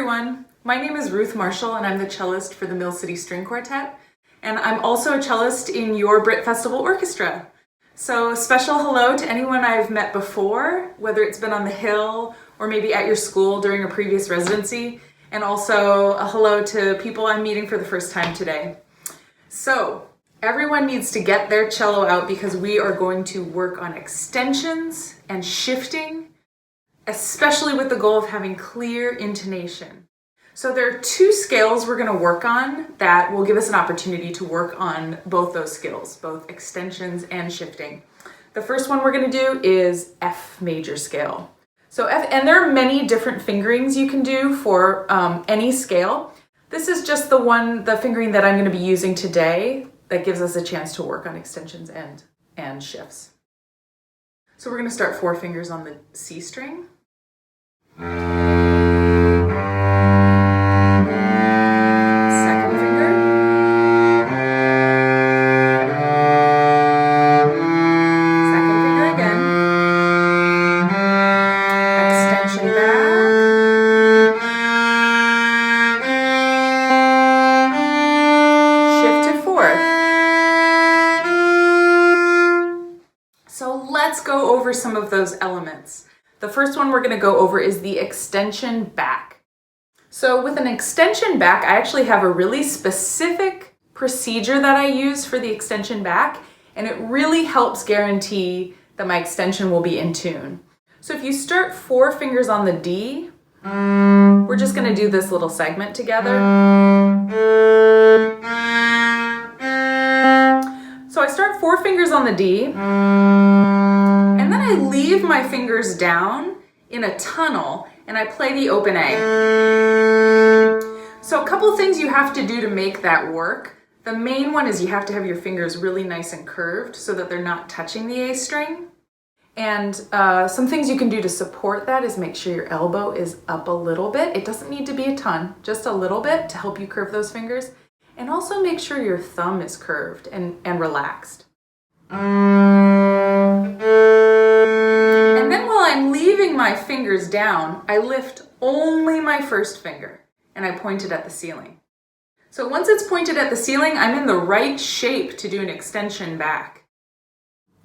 everyone. My name is Ruth Marshall and I'm the cellist for the Mill City String Quartet. And I'm also a cellist in your Britt Festival Orchestra. So a special hello to anyone I've met before, whether it's been on the Hill or maybe at your school during a previous residency. And also a hello to people I'm meeting for the first time today. So everyone needs to get their cello out because we are going to work on extensions and shifting, especially with the goal of having clear intonation. So there are two scales we're going to work on that will give us an opportunity to work on both those skills, both extensions and shifting. The first one we're going to do is F major scale. So F, and there are many different fingerings you can do for any scale. This is just the fingering that I'm going to be using today that gives us a chance to work on extensions and shifts. So we're going to start 4 fingers on the C string. Second finger. Second finger again. Extension back. Shift to fourth. So let's go over some of those elements. The first one we're going to go over is the extension back. So with an extension back, I actually have a really specific procedure that I use for the extension back, and it really helps guarantee that my extension will be in tune. So if you start 4 fingers on the D, we're just going to do this little segment together. So I start 4 fingers on the D, and then I leave my fingers down in a tunnel and I play the open A. So a couple things you have to do to make that work. The main one is you have to have your fingers really nice and curved so that they're not touching the A string. And some things you can do to support that is make sure your elbow is up a little bit. It doesn't need to be a ton, just a little bit to help you curve those fingers. And also make sure your thumb is curved and relaxed. And then while I'm leaving my fingers down, I lift only my first finger and I point it at the ceiling. So once it's pointed at the ceiling, I'm in the right shape to do an extension back.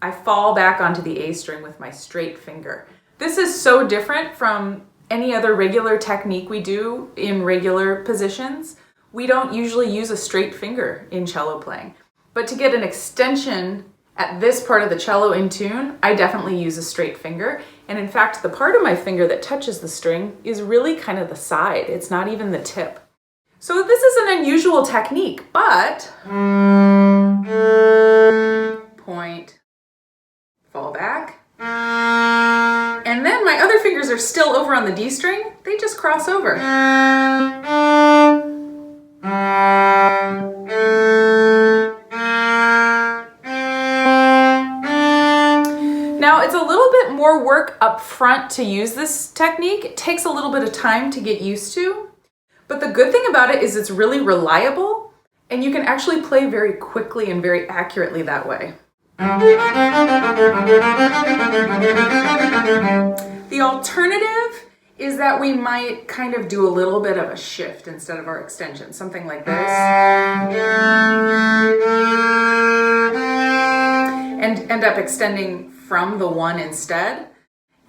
I fall back onto the A string with my straight finger. This is so different from any other regular technique we do in regular positions. We don't usually use a straight finger in cello playing, but to get an extension at this part of the cello in tune, I definitely use a straight finger. And in fact, the part of my finger that touches the string is really kind of the side. It's not even the tip. So this is an unusual technique, but point, fall back. And then my other fingers are still over on the D string. They just cross over. Now it's a little bit more work up front to use this technique. It takes a little bit of time to get used to, but the good thing about it is it's really reliable and you can actually play very quickly and very accurately that way. The alternative is that we might kind of do a little bit of a shift instead of our extension, something like this. And end up extending from the 1 instead.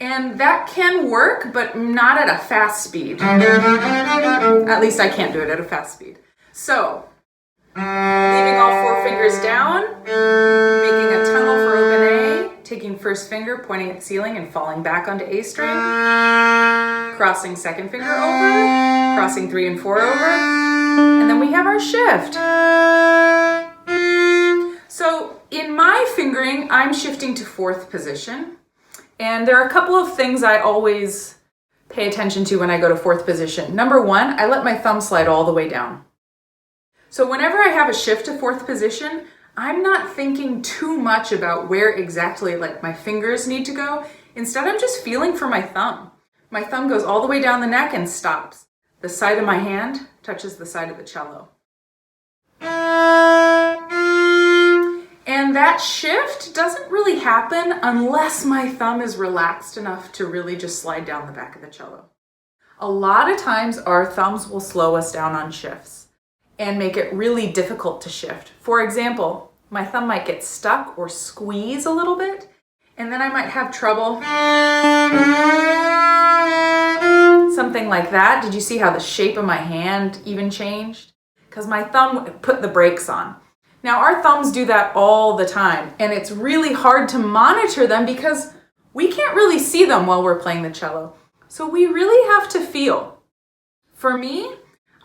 And that can work, but not at a fast speed. At least I can't do it at a fast speed. So, leaving all 4 fingers down, making a tunnel for open A, taking first finger, pointing at the ceiling and falling back onto A string, crossing second finger over, crossing 3 and 4 over, and then we have our shift. So in my fingering, I'm shifting to 4th position. And there are a couple of things I always pay attention to when I go to 4th position. Number 1, I let my thumb slide all the way down. So whenever I have a shift to 4th position, I'm not thinking too much about where exactly like my fingers need to go. Instead, I'm just feeling for my thumb. My thumb goes all the way down the neck and stops. The side of my hand touches the side of the cello. And that shift doesn't really happen unless my thumb is relaxed enough to really just slide down the back of the cello. A lot of times our thumbs will slow us down on shifts and make it really difficult to shift. For example, my thumb might get stuck or squeeze a little bit, and then I might have trouble. Something like that. Did you see how the shape of my hand even changed? Because my thumb put the brakes on. Now our thumbs do that all the time, and it's really hard to monitor them because we can't really see them while we're playing the cello. So we really have to feel. For me,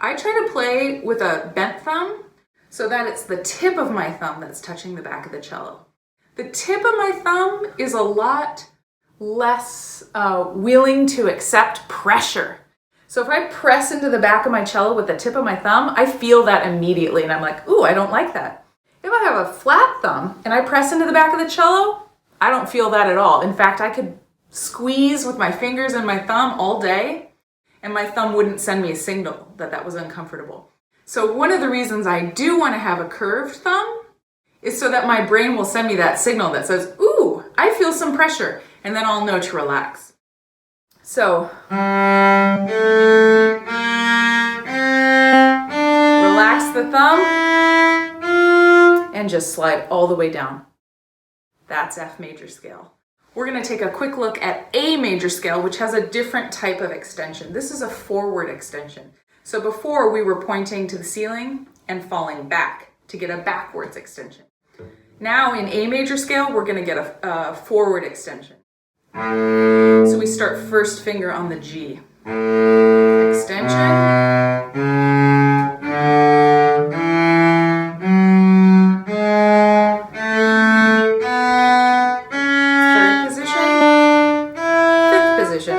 I try to play with a bent thumb so that it's the tip of my thumb that's touching the back of the cello. The tip of my thumb is a lot less willing to accept pressure. So if I press into the back of my cello with the tip of my thumb, I feel that immediately and I'm like, ooh, I don't like that. If I have a flat thumb and I press into the back of the cello, I don't feel that at all. In fact, I could squeeze with my fingers and my thumb all day and my thumb wouldn't send me a signal that that was uncomfortable. So one of the reasons I do want to have a curved thumb is so that my brain will send me that signal that says, ooh, I feel some pressure, and then I'll know to relax. So, relax the thumb and just slide all the way down. That's F major scale. We're going to take a quick look at A major scale, which has a different type of extension. This is a forward extension. So before we were pointing to the ceiling and falling back to get a backwards extension. Now in A major scale, we're going to get a forward extension. So we start first finger on the G. Extension. Third position. Fifth position.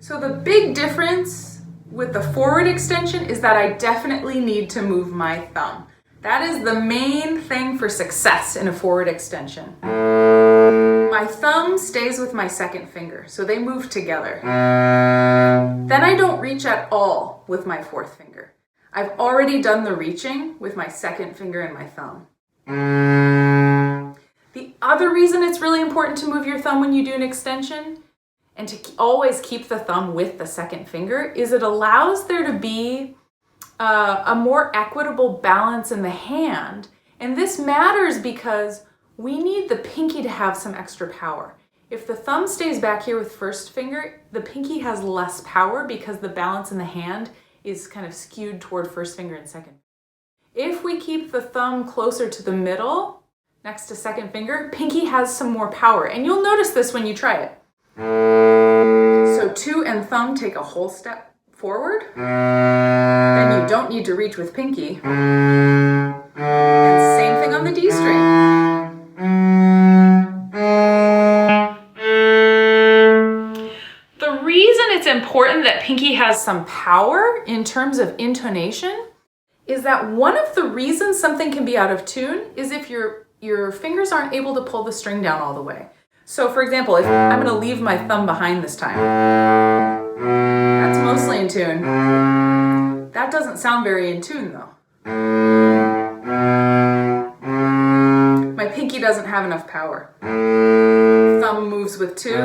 So the big difference with the forward extension is that I definitely need to move my thumb. That is the main thing for success in a forward extension. My thumb stays with my second finger, so they move together. Then I don't reach at all with my fourth finger. I've already done the reaching with my second finger and my thumb. The other reason it's really important to move your thumb when you do an extension and to always keep the thumb with the second finger is it allows there to be a more equitable balance in the hand. And this matters because we need the pinky to have some extra power. If the thumb stays back here with first finger, the pinky has less power because the balance in the hand is kind of skewed toward first finger and second. If we keep the thumb closer to the middle, next to second finger, pinky has some more power. And you'll notice this when you try it. So two and thumb take a whole step forward. Then you don't need to reach with pinky. And same thing on the D string. The reason it's important that pinky has some power in terms of intonation is that one of the reasons something can be out of tune is if your fingers aren't able to pull the string down all the way. So for example, if I'm going to leave my thumb behind this time, that's mostly in tune. That doesn't sound very in tune though. My pinky doesn't have enough power. Thumb moves with two.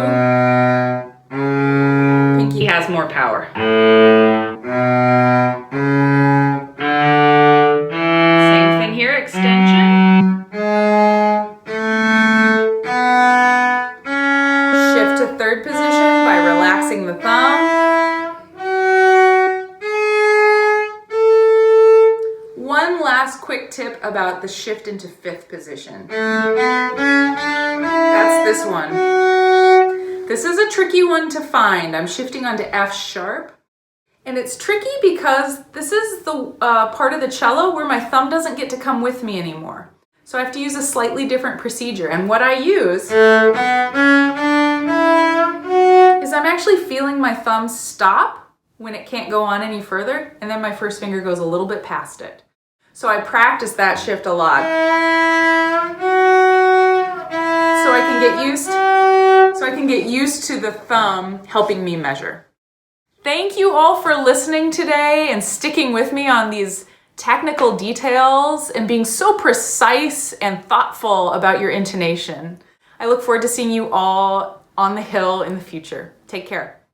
Pinky has more power. Same thing here, extension. Shift to third position by relaxing the thumb. One last quick tip about the shift into fifth position. That's this one. This is a tricky one to find. I'm shifting onto F sharp. And it's tricky because this is the part of the cello where my thumb doesn't get to come with me anymore. So I have to use a slightly different procedure. And what I use is I'm actually feeling my thumb stop when it can't go on any further. And then my first finger goes a little bit past it. So I practice that shift a lot. So I can get used to the thumb helping me measure. Thank you all for listening today and sticking with me on these technical details and being so precise and thoughtful about your intonation. I look forward to seeing you all on the hill in the future. Take care.